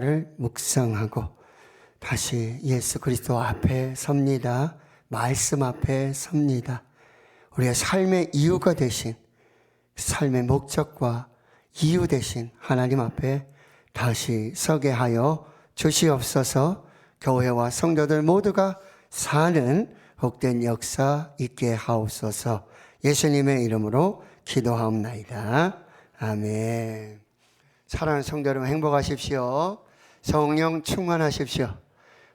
를 묵상하고 다시 예수 그리스도 앞에 섭니다. 말씀 앞에 섭니다. 우리의 삶의 이유가 되신, 삶의 목적과 이유 되신 하나님 앞에 다시 서게 하여 주시옵소서. 교회와 성도들 모두가 사는 복된 역사 있게 하옵소서. 예수님의 이름으로 기도하옵나이다. 아멘. 사랑하는 성도 여러분, 행복하십시오. 성령 충만하십시오.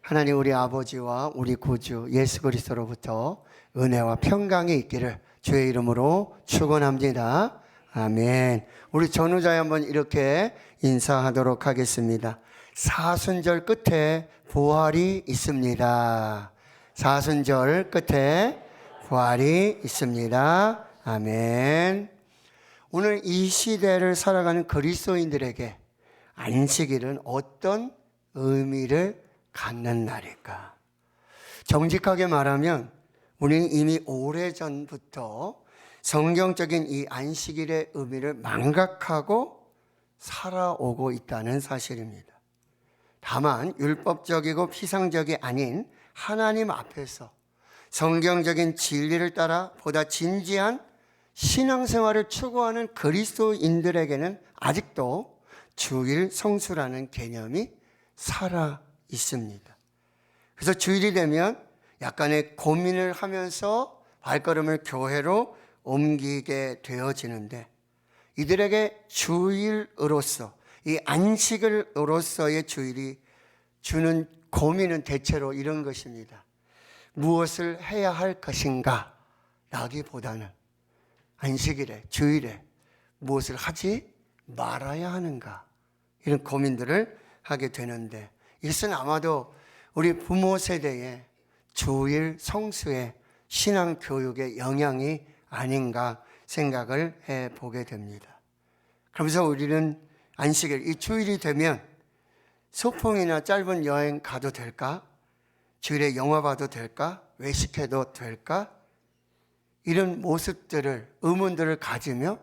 하나님 우리 아버지와 우리 구주 예수 그리스도로부터 은혜와 평강이 있기를 주의 이름으로 축원합니다. 아멘. 우리 전우자에 한번 이렇게 인사하도록 하겠습니다. 사순절 끝에 부활이 있습니다. 사순절 끝에 부활이 있습니다. 아멘. 오늘 이 시대를 살아가는 그리스도인들에게 안식일은 어떤 의미를 갖는 날일까? 정직하게 말하면 우리는 이미 오래전부터 성경적인 이 안식일의 의미를 망각하고 살아오고 있다는 사실입니다. 다만 율법적이고 피상적이 아닌 하나님 앞에서 성경적인 진리를 따라 보다 진지한 신앙생활을 추구하는 그리스도인들에게는 아직도 주일 성수라는 개념이 살아 있습니다. 그래서 주일이 되면 약간의 고민을 하면서 발걸음을 교회로 옮기게 되어지는데, 이들에게 주일으로서, 이 안식일로서의 주일이 주는 고민은 대체로 이런 것입니다. 무엇을 해야 할 것인가 라기보다는 안식일에, 주일에 무엇을 하지 말아야 하는가, 이런 고민들을 하게 되는데, 이것은 아마도 우리 부모 세대의 주일 성수의 신앙 교육의 영향이 아닌가 생각을 해보게 됩니다. 그러면서 우리는 안식일, 이 주일이 되면 소풍이나 짧은 여행 가도 될까? 주일에 영화 봐도 될까? 외식해도 될까? 이런 모습들을, 의문들을 가지며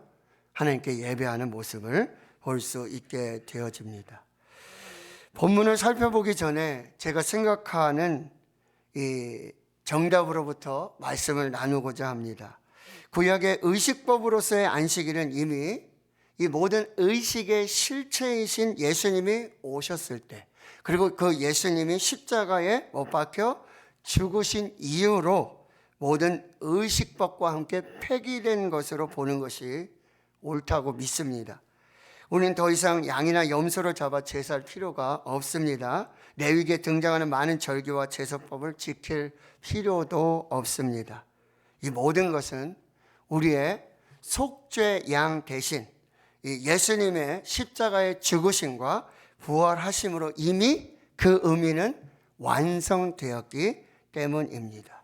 하나님께 예배하는 모습을 볼 수 있게 되어집니다. 본문을 살펴보기 전에 제가 생각하는 이 정답으로부터 말씀을 나누고자 합니다. 구약의 의식법으로서의 안식일은 이미 이 모든 의식의 실체이신 예수님이 오셨을 때, 그리고 그 예수님이 십자가에 못 박혀 죽으신 이후로 모든 의식법과 함께 폐기된 것으로 보는 것이 옳다고 믿습니다. 우리는 더 이상 양이나 염소를 잡아 제사할 필요가 없습니다. 레위기에 등장하는 많은 절기와 제사법을 지킬 필요도 없습니다. 이 모든 것은 우리의 속죄 양 대신 이 예수님의 십자가의 죽으심과 부활하심으로 이미 그 의미는 완성되었기 때문입니다.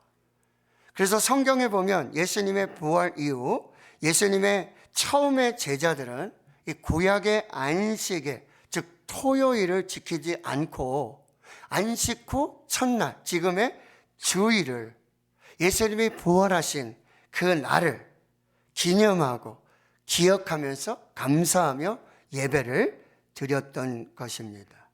그래서 성경에 보면 예수님의 부활 이후 예수님의 처음의 제자들은 이 구약의 안식일, 즉 토요일을 지키지 않고 안식 후 첫날, 지금의 주일을, 예수님이 부활하신 그 날을 기념하고 기억하면서 감사하며 예배를 드렸던 것입니다.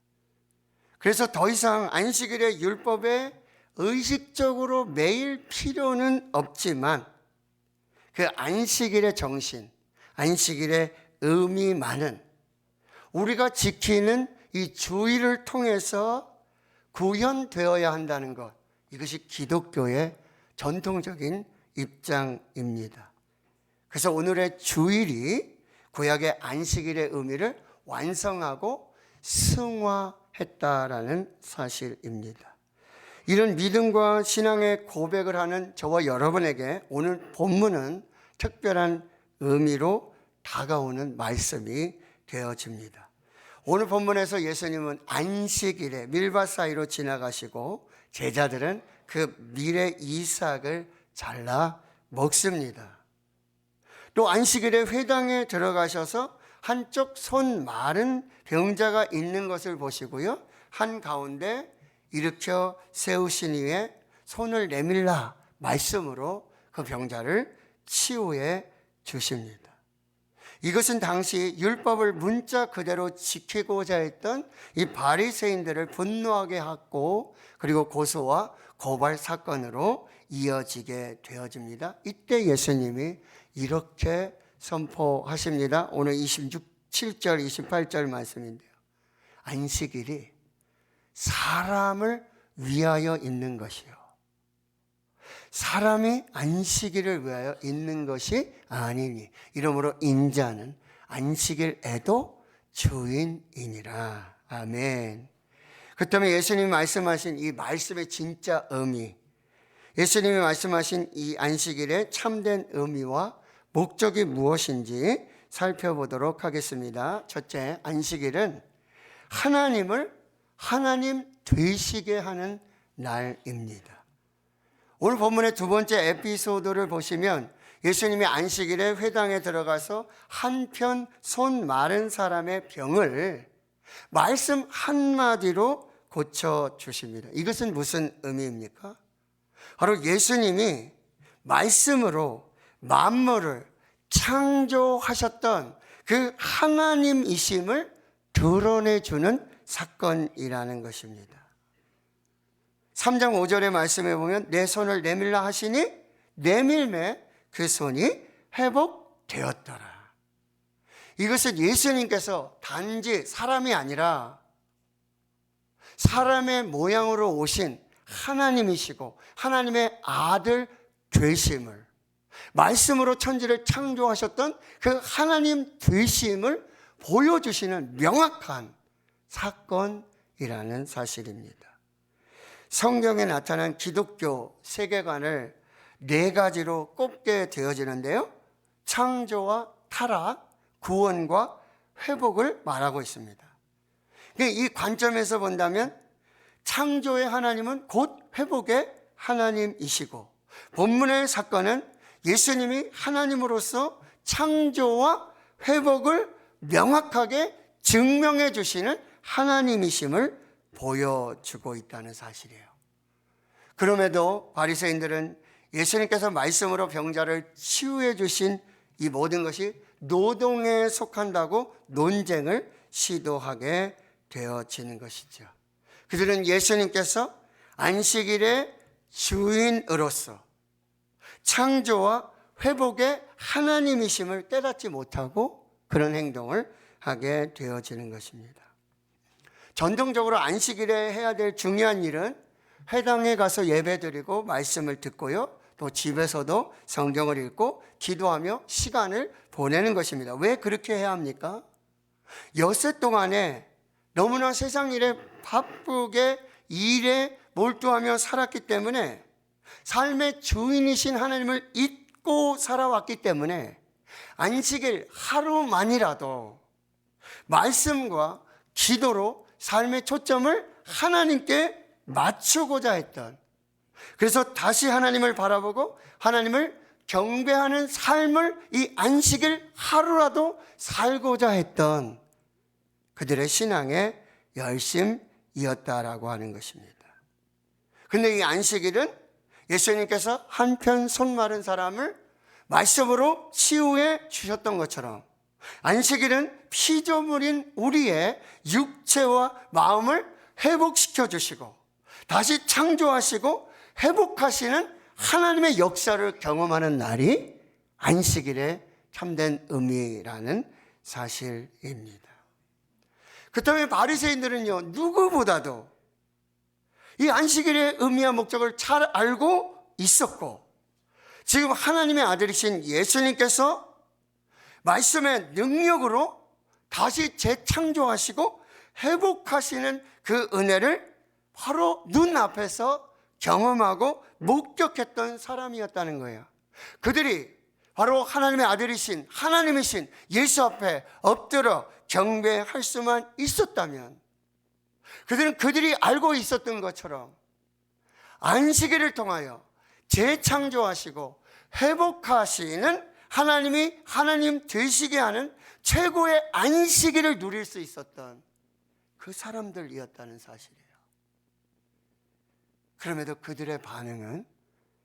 그래서 더 이상 안식일의 율법에 의식적으로 매일 필요는 없지만 그 안식일의 정신, 안식일의 의미만은 우리가 지키는 이 주일을 통해서 구현되어야 한다는 것, 이것이 기독교의 전통적인 입장입니다. 그래서 오늘의 주일이 구약의 안식일의 의미를 완성하고 승화했다라는 사실입니다. 이런 믿음과 신앙의 고백을 하는 저와 여러분에게 오늘 본문은 특별한 의미로 다가오는 말씀이 되어집니다. 오늘 본문에서 예수님은 안식일에 밀밭 사이로 지나가시고 제자들은 그 밀의 이삭을 잘라 먹습니다. 또 안식일에 회당에 들어가셔서 한쪽 손 마른 병자가 있는 것을 보시고요, 한가운데 일으켜 세우신 이에 손을 내밀라 말씀으로 그 병자를 치유해 주십니다. 이것은 당시 율법을 문자 그대로 지키고자 했던 이 바리새인들을 분노하게 했고, 그리고 고소와 고발 사건으로 이어지게 되어집니다. 이때 예수님이 이렇게 선포하십니다. 오늘 27절 28절 말씀인데요, 안식일이 사람을 위하여 있는 것이요, 사람이 안식일을 위하여 있는 것이 아니니 이러므로 인자는 안식일에도 주인이니라. 아멘. 그렇다면 예수님이 말씀하신 이 말씀의 진짜 의미, 예수님이 말씀하신 이 안식일의 참된 의미와 목적이 무엇인지 살펴보도록 하겠습니다. 첫째, 안식일은 하나님을 하나님 되시게 하는 날입니다. 오늘 본문의 두 번째 에피소드를 보시면 예수님이 안식일에 회당에 들어가서 한편 손 마른 사람의 병을 말씀 한마디로 고쳐주십니다. 이것은 무슨 의미입니까? 바로 예수님이 말씀으로 만물을 창조하셨던 그 하나님이심을 드러내주는 사건이라는 것입니다. 3장 5절의 말씀에 보면 내 손을 내밀라 하시니 내밀매 그 손이 회복되었더라. 이것은 예수님께서 단지 사람이 아니라 사람의 모양으로 오신 하나님이시고 하나님의 아들 되심을, 말씀으로 천지를 창조하셨던 그 하나님 되심을 보여주시는 명확한 사건이라는 사실입니다. 성경에 나타난 기독교 세계관을 네 가지로 꼽게 되어지는데요, 창조와 타락, 구원과 회복을 말하고 있습니다. 이 관점에서 본다면 창조의 하나님은 곧 회복의 하나님이시고, 본문의 사건은 예수님이 하나님으로서 창조와 회복을 명확하게 증명해 주시는 하나님이심을 보여주고 있다는 사실이에요. 그럼에도 바리새인들은 예수님께서 말씀으로 병자를 치유해 주신 이 모든 것이 노동에 속한다고 논쟁을 시도하게 되어지는 것이죠. 그들은 예수님께서 안식일의 주인으로서 창조와 회복의 하나님이심을 깨닫지 못하고 그런 행동을 하게 되어지는 것입니다. 전통적으로 안식일에 해야 될 중요한 일은 회당에 가서 예배드리고 말씀을 듣고요, 또 집에서도 성경을 읽고 기도하며 시간을 보내는 것입니다. 왜 그렇게 해야 합니까? 엿새 동안에 너무나 세상 일에 바쁘게 일에 몰두하며 살았기 때문에, 삶의 주인이신 하나님을 잊고 살아왔기 때문에 안식일 하루만이라도 말씀과 기도로 삶의 초점을 하나님께 맞추고자 했던, 그래서 다시 하나님을 바라보고 하나님을 경배하는 삶을 이 안식일 하루라도 살고자 했던 그들의 신앙의 열심이었다라고 하는 것입니다. 그런데 이 안식일은 예수님께서 한편 손 마른 사람을 말씀으로 치유해 주셨던 것처럼, 안식일은 피조물인 우리의 육체와 마음을 회복시켜 주시고 다시 창조하시고 회복하시는 하나님의 역사를 경험하는 날이 안식일의 참된 의미라는 사실입니다. 그렇다면 바리새인들은요, 누구보다도 이 안식일의 의미와 목적을 잘 알고 있었고, 지금 하나님의 아들이신 예수님께서 말씀의 능력으로 다시 재창조하시고 회복하시는 그 은혜를 바로 눈앞에서 경험하고 목격했던 사람이었다는 거예요. 그들이 바로 하나님의 아들이신 하나님이신 예수 앞에 엎드려 경배할 수만 있었다면, 그들은 그들이 알고 있었던 것처럼 안식일을 통하여 재창조하시고 회복하시는 하나님이 하나님 되시게 하는 최고의 안식일을 누릴 수 있었던 그 사람들이었다는 사실이에요. 그럼에도 그들의 반응은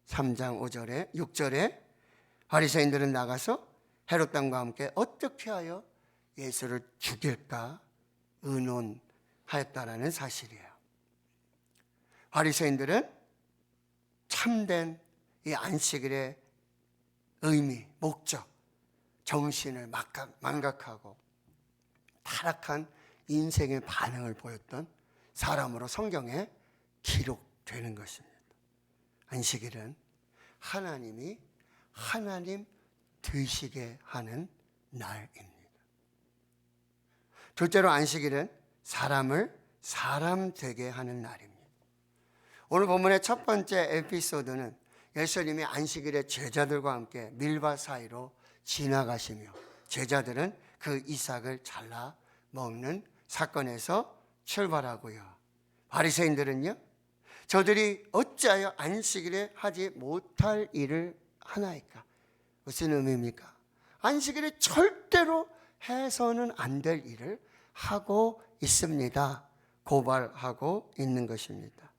3장 5절에 6절에 바리새인들은 나가서 헤롯 왕과 함께 어떻게 하여 예수를 죽일까 의논하였다라는 사실이에요. 바리새인들은 참된 이 안식일의 의미, 목적, 정신을 망각하고 타락한 인생의 반응을 보였던 사람으로 성경에 기록되는 것입니다. 안식일은 하나님이 하나님 되시게 하는 날입니다. 둘째로 안식일은 사람을 사람 되게 하는 날입니다. 오늘 본문의 첫 번째 에피소드는 예수님이 안식일에 제자들과 함께 밀밭 사이로 지나가시며 제자들은 그 이삭을 잘라 먹는 사건에서 출발하고요. 바리새인들은요, 저들이 어찌하여 안식일에 하지 못할 일을 하나이까? 무슨 의미입니까? 안식일에 절대로 해서는 안 될 일을 하고 있습니다. 고발하고 있는 것입니다.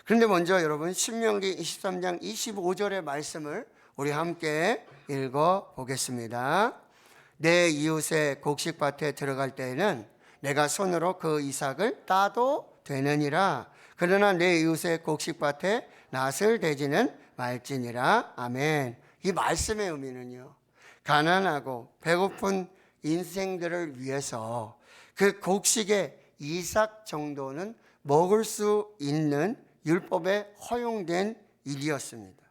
그런데 먼저 여러분 신명기 23장 25절의 말씀을 우리 함께 읽어 보겠습니다. 내 이웃의 곡식밭에 들어갈 때에는 내가 손으로 그 이삭을 따도 되느니라. 그러나 내 이웃의 곡식밭에 낫을 대지는 말지니라. 아멘. 이 말씀의 의미는요, 가난하고 배고픈 인생들을 위해서 그 곡식의 이삭 정도는 먹을 수 있는 율법에 허용된 일이었습니다.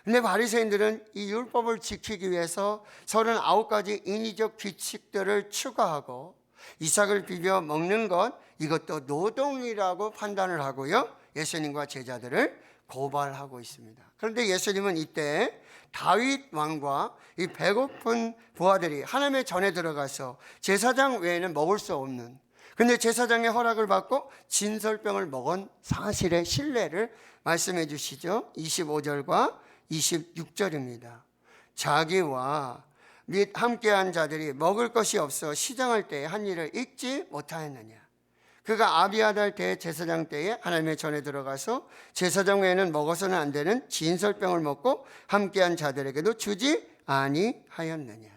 그런데 바리새인들은 이 율법을 지키기 위해서 39가지 인위적 규칙들을 추가하고 이삭을 비벼 먹는 것, 이것도 노동이라고 판단을 하고요, 예수님과 제자들을 고발하고 있습니다. 그런데 예수님은 이때 다윗 왕과 이 배고픈 부하들이 하나님의 전에 들어가서 제사장 외에는 먹을 수 없는, 근데 제사장의 허락을 받고 진설병을 먹은 사실의 신뢰를 말씀해 주시죠. 25절과 26절입니다. 자기와 및 함께한 자들이 먹을 것이 없어 시장할 때에 한 일을 잊지 못하였느냐. 그가 아비아달 대제사장 때에 하나님의 전에 들어가서 제사장 외에는 먹어서는 안 되는 진설병을 먹고 함께한 자들에게도 주지 아니하였느냐.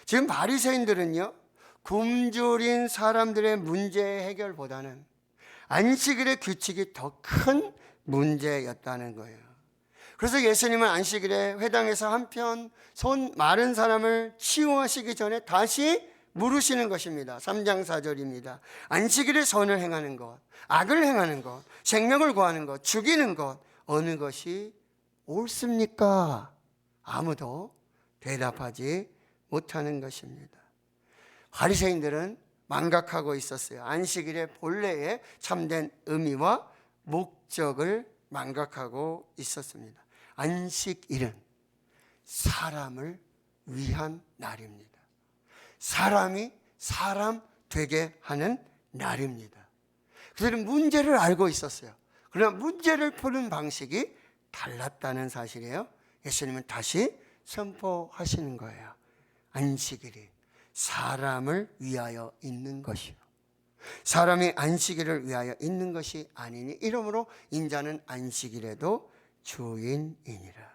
지금 바리새인들은요, 굶주린 사람들의 문제 해결보다는 안식일의 규칙이 더 큰 문제였다는 거예요. 그래서 예수님은 안식일에 회당에서 한편 손 마른 사람을 치유하시기 전에 다시 물으시는 것입니다. 3장 4절입니다. 안식일에 선을 행하는 것, 악을 행하는 것, 생명을 구하는 것, 죽이는 것, 어느 것이 옳습니까? 아무도 대답하지 못하는 것입니다. 바리새인들은 망각하고 있었어요. 안식일의 본래의 참된 의미와 목적을 망각하고 있었습니다. 안식일은 사람을 위한 날입니다. 사람이 사람 되게 하는 날입니다. 그들은 문제를 알고 있었어요. 그러나 문제를 푸는 방식이 달랐다는 사실이에요. 예수님은 다시 선포하시는 거예요. 안식일이 사람을 위하여 있는 것이요, 사람이 안식일을 위하여 있는 것이 아니니 이러므로 인자는 안식일에도 주인이니라.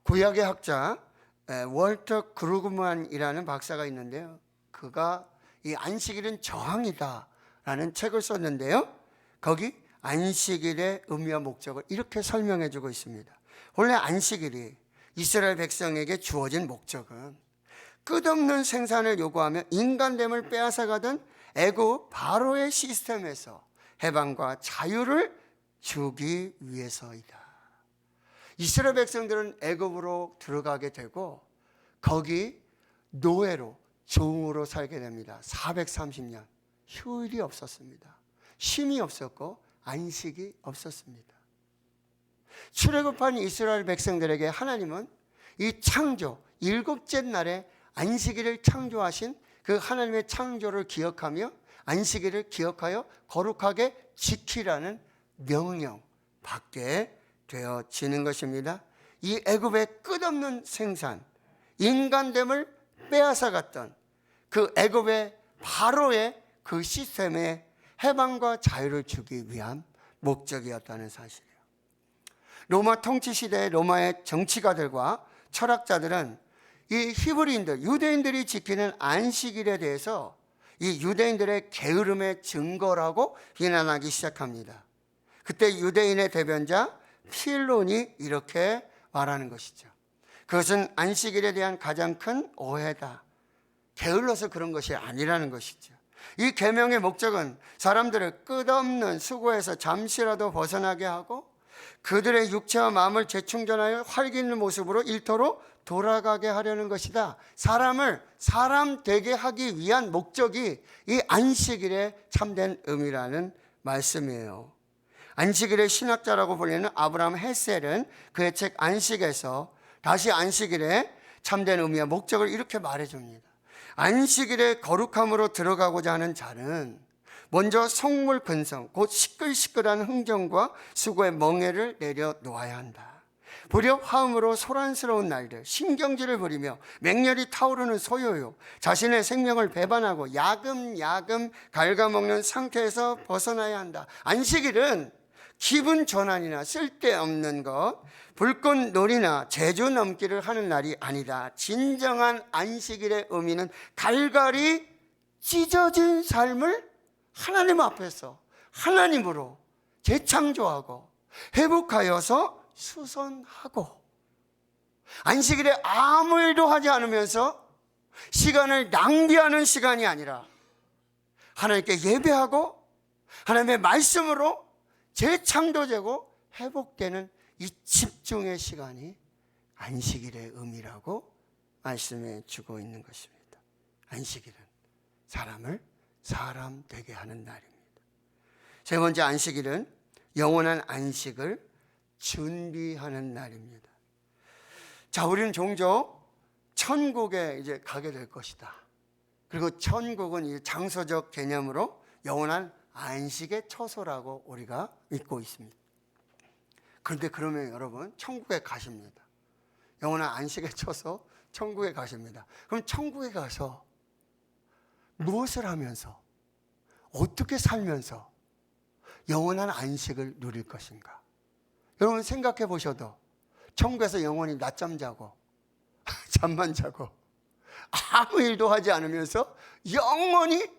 구약의 학자 월터 그루그만이라는 박사가 있는데요, 그가 이 안식일은 저항이다 라는 책을 썼는데요, 거기 안식일의 의미와 목적을 이렇게 설명해 주고 있습니다. 원래 안식일이 이스라엘 백성에게 주어진 목적은 끝없는 생산을 요구하며 인간됨을 빼앗아가던 애굽 바로의 시스템에서 해방과 자유를 주기 위해서이다. 이스라엘 백성들은 애굽으로 들어가게 되고 거기 노예로 종으로 살게 됩니다. 430년 휴일이 없었습니다. 쉼이 없었고 안식이 없었습니다. 출애굽한 이스라엘 백성들에게 하나님은 이 창조 일곱째 날에 안식일을 창조하신 그 하나님의 창조를 기억하며 안식일을 기억하여 거룩하게 지키라는 명령 받게 되어지는 것입니다. 이 애굽의 끝없는 생산, 인간됨을 빼앗아갔던 그 애굽의 바로의 그 시스템의 해방과 자유를 주기 위한 목적이었다는 사실이에요. 로마 통치 시대의 로마의 정치가들과 철학자들은 이 히브리인들, 유대인들이 지키는 안식일에 대해서 이 유대인들의 게으름의 증거라고 비난하기 시작합니다. 그때 유대인의 대변자 필론이 이렇게 말하는 것이죠. 그것은 안식일에 대한 가장 큰 오해다. 게을러서 그런 것이 아니라는 것이죠. 이 계명의 목적은 사람들을 끝없는 수고에서 잠시라도 벗어나게 하고 그들의 육체와 마음을 재충전하여 활기 있는 모습으로 일터로 돌아가게 하려는 것이다. 사람을 사람 되게 하기 위한 목적이 이 안식일의 참된 의미라는 말씀이에요. 안식일의 신학자라고 불리는 아브라함 헬셀은 그의 책 안식에서 다시 안식일의 참된 의미와 목적을 이렇게 말해줍니다. 안식일의 거룩함으로 들어가고자 하는 자는 먼저 성물 근성, 곧 시끌시끌한 흥정과 수고의 멍에를 내려놓아야 한다. 불협 화음으로 소란스러운 날들, 신경질을 부리며 맹렬히 타오르는 소요요, 자신의 생명을 배반하고 야금야금 갉아먹는 상태에서 벗어나야 한다. 안식일은 기분 전환이나 쓸데없는 것, 불꽃놀이나 제주 넘기를 하는 날이 아니다. 진정한 안식일의 의미는 갈갈이 찢어진 삶을 하나님 앞에서 하나님으로 재창조하고 회복하여서 수선하고, 안식일에 아무 일도 하지 않으면서 시간을 낭비하는 시간이 아니라 하나님께 예배하고 하나님의 말씀으로 재창조되고 회복되는 이 집중의 시간이 안식일의 의미라고 말씀해 주고 있는 것입니다. 안식일은 사람을 사람 되게 하는 날입니다. 세 번째, 안식일은 영원한 안식을 준비하는 날입니다. 자, 우리는 종종 천국에 이제 가게 될 것이다. 그리고 천국은 이 장소적 개념으로 영원한 안식의 처소라고 우리가 믿고 있습니다. 그런데 그러면 여러분, 천국에 가십니다. 영원한 안식의 처소, 천국에 가십니다. 그럼 천국에 가서 무엇을 하면서, 어떻게 살면서 영원한 안식을 누릴 것인가? 여러분 생각해 보셔도 천국에서 영원히 낮잠 자고 잠만 자고 아무 일도 하지 않으면서 영원히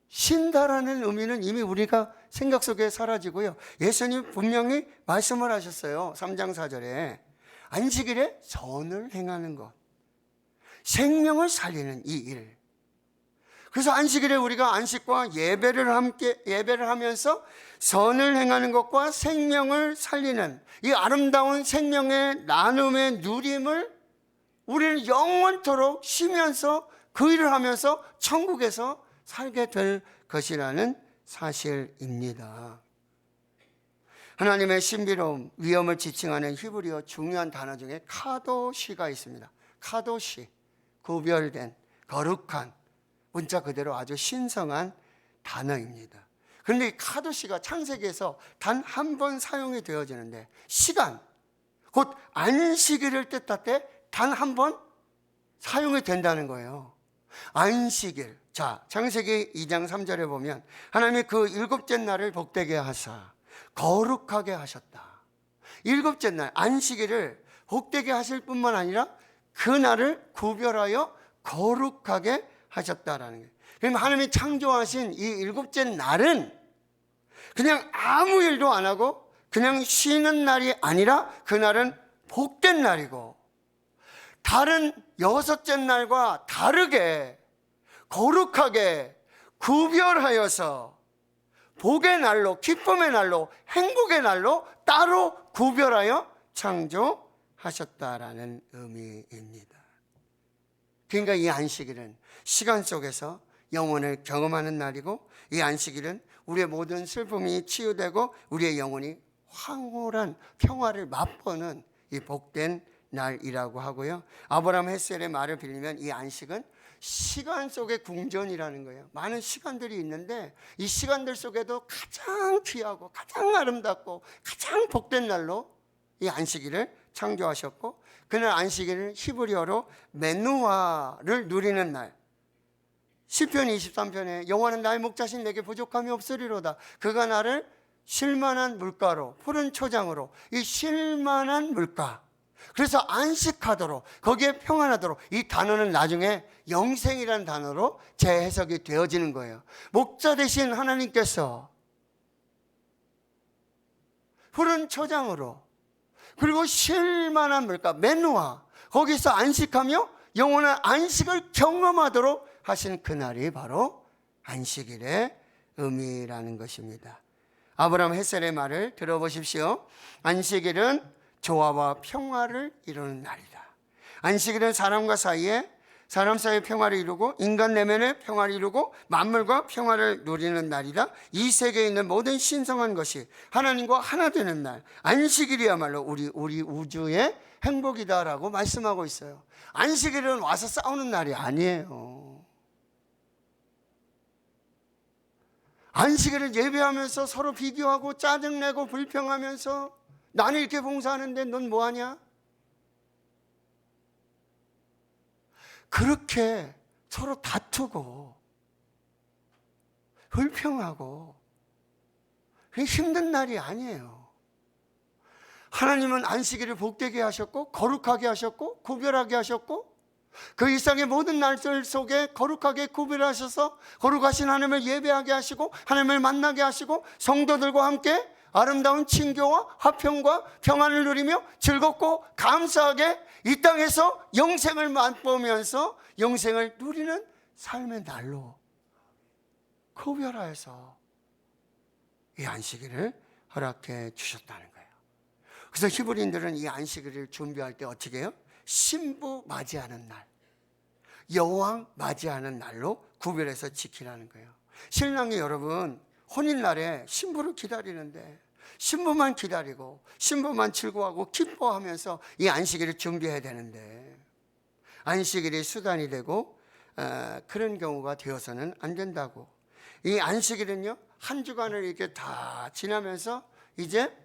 쉰다라는 의미는 이미 우리가 생각 속에 사라지고요. 예수님 분명히 말씀을 하셨어요. 3장 4절에 안식일에 선을 행하는 것, 생명을 살리는 이 일. 그래서 안식일에 우리가 안식과 예배를 하면서 선을 행하는 것과 생명을 살리는 이 아름다운 생명의 나눔의 누림을 우리는 영원토록 쉬면서 그 일을 하면서 천국에서 살게 될 것이라는 사실입니다. 하나님의 신비로움, 위엄을 지칭하는 히브리어 중요한 단어 중에 카도시가 있습니다. 카도시, 구별된, 거룩한, 문자 그대로 아주 신성한 단어입니다. 그런데 이 카도시가 창세기에서 단 한 번 사용이 되어지는데, 시간, 곧 안식일을 뜻할 때 단 한 번 사용이 된다는 거예요. 안식일. 자, 창세기 2장 3절에 보면 하나님이 그 일곱째 날을 복되게 하사 거룩하게 하셨다. 일곱째 날 안식일을 복되게 하실 뿐만 아니라 그 날을 구별하여 거룩하게 하셨다라는 거예요. 그러면 하나님이 창조하신 이 일곱째 날은 그냥 아무 일도 안 하고 그냥 쉬는 날이 아니라 그날은 복된 날이고, 다른 여섯째 날과 다르게 거룩하게 구별하여서 복의 날로, 기쁨의 날로, 행복의 날로 따로 구별하여 창조하셨다라는 의미입니다. 그러니까 이 안식일은 시간 속에서 영혼을 경험하는 날이고, 이 안식일은 우리의 모든 슬픔이 치유되고 우리의 영혼이 황홀한 평화를 맛보는 이 복된 날이라고 하고요. 아브라함 헬셀의 말을 빌리면 이 안식은 시간 속의 궁전이라는 거예요. 많은 시간들이 있는데 이 시간들 속에도 가장 귀하고 가장 아름답고 가장 복된 날로 이 안식일을 창조하셨고, 그날 안식일은 히브리어로 메누아를 누리는 날. 시편 23편에 여호와는 나의 목자신 내게 부족함이 없으리로다. 그가 나를 쉴만한 물가로, 푸른 초장으로, 이 쉴만한 물가, 그래서 안식하도록, 거기에 평안하도록, 이 단어는 나중에 영생이라는 단어로 재해석이 되어지는 거예요. 목자 되신 하나님께서 푸른 초장으로, 그리고 쉴만한 물가 맨누아, 거기서 안식하며 영원한 안식을 경험하도록 하신 그날이 바로 안식일의 의미라는 것입니다. 아브라함 햇셀의 말을 들어보십시오. 안식일은 조화와 평화를 이루는 날이다. 안식일은 사람 사이의 평화를 이루고 인간 내면의 평화를 이루고 만물과 평화를 누리는 날이다. 이 세계에 있는 모든 신성한 것이 하나님과 하나 되는 날, 안식일이야말로 우리 우주의 행복이다라고 말씀하고 있어요. 안식일은 와서 싸우는 날이 아니에요. 안식일은 예배하면서 서로 비교하고 짜증내고 불평하면서 나는 이렇게 봉사하는데 넌 뭐하냐? 그렇게 서로 다투고 불평하고 그게 힘든 날이 아니에요. 하나님은 안식일을 복되게 하셨고 거룩하게 하셨고 구별하게 하셨고 그 이상의 모든 날들 속에 거룩하게 구별하셔서 거룩하신 하나님을 예배하게 하시고 하나님을 만나게 하시고 성도들과 함께 아름다운 친교와 화평과 평안을 누리며 즐겁고 감사하게 이 땅에서 영생을 맛보면서 영생을 누리는 삶의 날로 구별하여서 이 안식일을 허락해 주셨다는 거예요. 그래서 히브리인들은 이 안식일을 준비할 때 어떻게 해요? 신부 맞이하는 날, 여왕 맞이하는 날로 구별해서 지키라는 거예요. 신랑이 여러분 혼인날에 신부를 기다리는데 신부만 기다리고 신부만 즐거워하고 기뻐하면서 이 안식일을 준비해야 되는데 안식일이 수단이 되고 그런 경우가 되어서는 안 된다고. 이 안식일은요 한 주간을 이렇게 다 지나면서 이제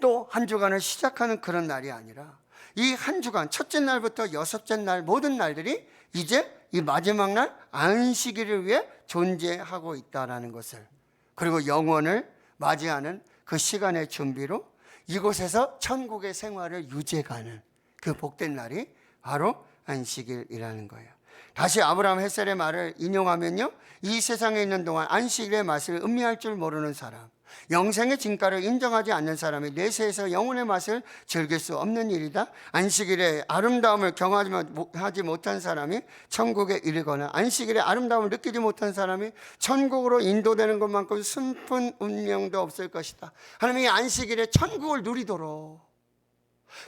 또 한 주간을 시작하는 그런 날이 아니라 이 한 주간 첫째 날부터 여섯째 날 모든 날들이 이제 이 마지막 날 안식일을 위해 존재하고 있다는 것을, 그리고 영원을 맞이하는 그 시간의 준비로 이곳에서 천국의 생활을 유지해가는 그 복된 날이 바로 안식일이라는 거예요. 다시 아브라함 햇셀의 말을 인용하면요, 이 세상에 있는 동안 안식일의 맛을 음미할 줄 모르는 사람, 영생의 진가를 인정하지 않는 사람이 내세에서 영혼의 맛을 즐길 수 없는 일이다. 안식일의 아름다움을 경험하지 못한 사람이 천국에 이르거나 안식일의 아름다움을 느끼지 못한 사람이 천국으로 인도되는 것만큼 슬픈 운명도 없을 것이다. 하나님이 안식일에 천국을 누리도록,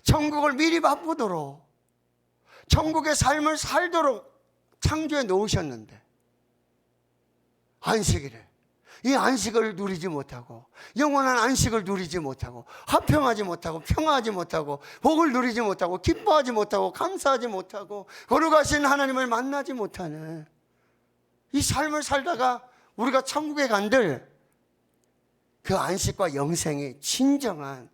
천국을 미리 맛보도록, 천국의 삶을 살도록 창조해 놓으셨는데 안식일에 이 안식을 누리지 못하고 영원한 안식을 누리지 못하고 화평하지 못하고 평화하지 못하고 복을 누리지 못하고 기뻐하지 못하고 감사하지 못하고 거룩하신 하나님을 만나지 못하는 이 삶을 살다가 우리가 천국에 간들 그 안식과 영생이 진정한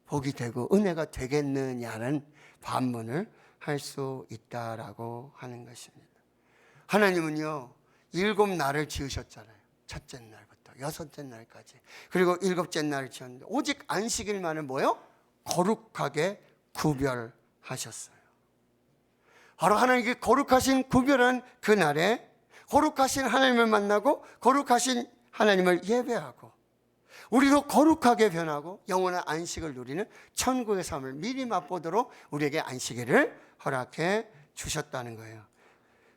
복이 되고 은혜가 되겠느냐는 반문을 할 수 있다라고 하는 것입니다. 하나님은요 7날을 지으셨잖아요. 첫째 날부터 여섯째 날까지, 그리고 7째 날을 지었는데 오직 안식일만은 뭐요? 거룩하게 구별하셨어요. 바로 하나님께 거룩하신 구별한 그 날에 거룩하신 하나님을 만나고 거룩하신 하나님을 예배하고 우리도 거룩하게 변하고 영원한 안식을 누리는 천국의 삶을 미리 맛보도록 우리에게 안식일을 허락해 주셨다는 거예요.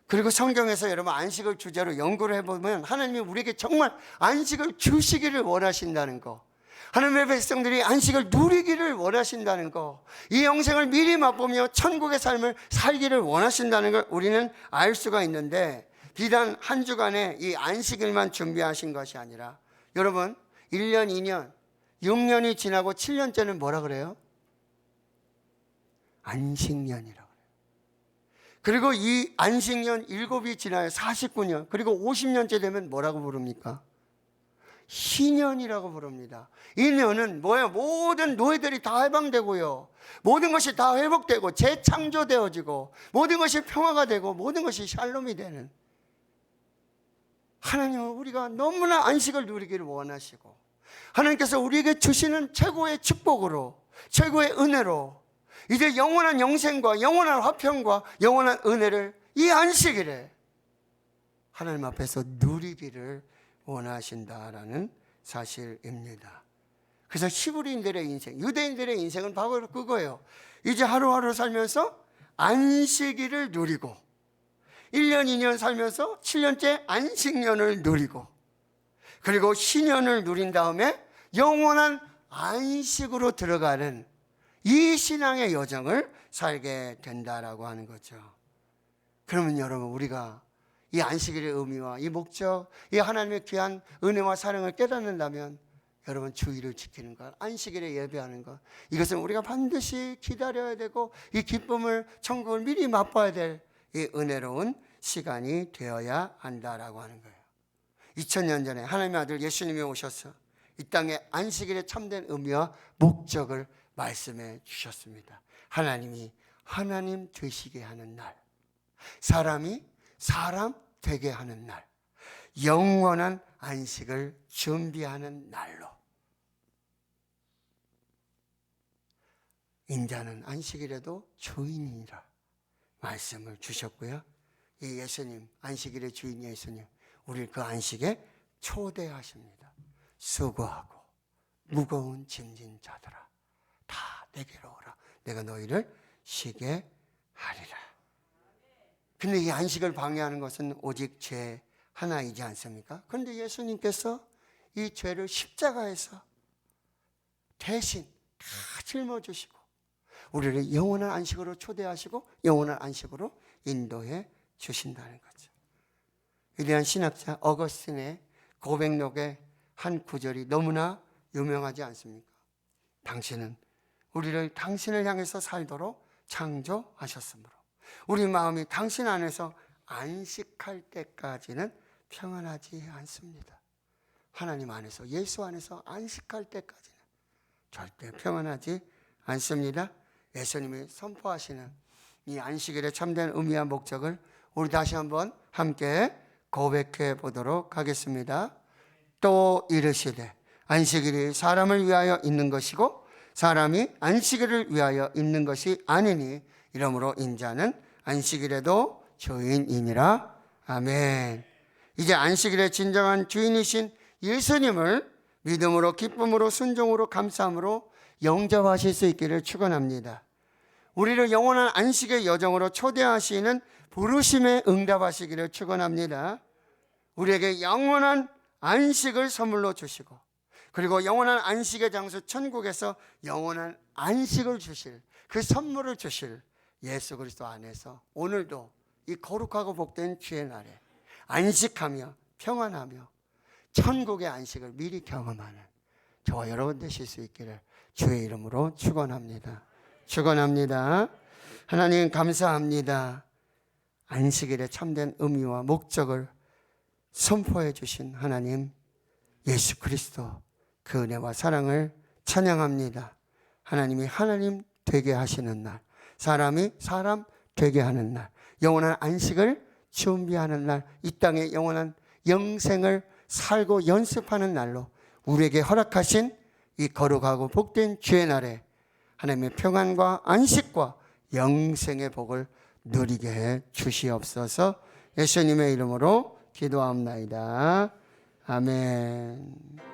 그리고 성경에서 여러분 안식을 주제로 연구를 해보면 하나님이 우리에게 정말 안식을 주시기를 원하신다는 거, 하나님의 백성들이 안식을 누리기를 원하신다는 거, 이 영생을 미리 맛보며 천국의 삶을 살기를 원하신다는 걸 우리는 알 수가 있는데, 비단 한 주간의 이 안식일만 준비하신 것이 아니라 여러분 1년, 2년, 6년이 지나고 7년째는 뭐라 그래요? 안식년이라고 그래요. 그리고 이 안식년 7이 지나요. 49년. 그리고 50년째 되면 뭐라고 부릅니까? 희년이라고 부릅니다. 이 년은 뭐예요? 모든 노예들이 다 해방되고요, 모든 것이 다 회복되고 재창조되어지고 모든 것이 평화가 되고 모든 것이 샬롬이 되는, 하나님은 우리가 너무나 안식을 누리기를 원하시고 하나님께서 우리에게 주시는 최고의 축복으로, 최고의 은혜로 이제 영원한 영생과 영원한 화평과 영원한 은혜를 이 안식일에 하나님 앞에서 누리기를 원하신다라는 사실입니다. 그래서 히브리인들의 인생, 유대인들의 인생은 바로 그거예요. 이제 하루하루 살면서 안식일을 누리고 1년, 2년 살면서 7년째 안식년을 누리고 그리고 신년을 누린 다음에 영원한 안식으로 들어가는 이 신앙의 여정을 살게 된다라고 하는 거죠. 그러면 여러분, 우리가 이 안식일의 의미와 이 목적, 이 하나님의 귀한 은혜와 사랑을 깨닫는다면 여러분, 주의를 지키는 것, 안식일에 예배하는 것, 이것은 우리가 반드시 기다려야 되고 이 기쁨을, 천국을 미리 맛봐야 될 이 은혜로운 시간이 되어야 한다라고 하는 거예요. 2000년 전에 하나님의 아들 예수님이 오셔서 이 땅에 안식일의 참된 의미와 목적을 말씀해 주셨습니다. 하나님이 하나님 되시게 하는 날, 사람이 사람 되게 하는 날, 영원한 안식을 준비하는 날로 인자는 안식일에도 주인이라 말씀을 주셨고요. 이 예수님, 안식일의 주인 예수님, 우리를 그 안식에 초대하십니다. 수고하고 무거운 짐진 자들아, 다 내게로 오라. 내가 너희를 쉬게 하리라. 근데 이 안식을 방해하는 것은 오직 죄 하나이지 않습니까? 그런데 예수님께서 이 죄를 십자가에서 대신 다 짊어지시고 우리를 영원한 안식으로 초대하시고 영원한 안식으로 인도해 주신다는 거죠. 위대한 신학자 어거스틴의 고백록의 한 구절이 너무나 유명하지 않습니까? 당신은 우리를 당신을 향해서 살도록 창조하셨으므로 우리 마음이 당신 안에서 안식할 때까지는 평안하지 않습니다. 하나님 안에서, 예수 안에서 안식할 때까지는 절대 평안하지 않습니다. 예수님이 선포하시는 이 안식일의 참된 의미와 목적을 우리 다시 한번 함께 고백해 보도록 하겠습니다. 또 이르시되 안식일이 사람을 위하여 있는 것이고 사람이 안식일을 위하여 있는 것이 아니니 이러므로 인자는 안식일에도 주인이니라. 아멘. 이제 안식일의 진정한 주인이신 예수님을 믿음으로, 기쁨으로, 순종으로, 감사함으로 영접하실 수 있기를 축원합니다. 우리를 영원한 안식의 여정으로 초대하시는 부르심에 응답하시기를 축원합니다. 우리에게 영원한 안식을 선물로 주시고 그리고 영원한 안식의 장소 천국에서 영원한 안식을 주실, 그 선물을 주실 예수 그리스도 안에서 오늘도 이 거룩하고 복된 주의 날에 안식하며 평안하며 천국의 안식을 미리 경험하는 저와 여러분 되실 수 있기를 주의 이름으로 축원합니다. 축원합니다. 하나님 감사합니다. 안식일의 참된 의미와 목적을 선포해 주신 하나님 예수 그리스도, 그 은혜와 사랑을 찬양합니다. 하나님이 하나님 되게 하시는 날, 사람이 사람 되게 하는 날, 영원한 안식을 준비하는 날, 이 땅의 영원한 영생을 살고 연습하는 날로 우리에게 허락하신 이 거룩하고 복된 주의 날에 하나님의 평안과 안식과 영생의 복을 누리게 해 주시옵소서. 예수님의 이름으로 기도합나이다. 아멘.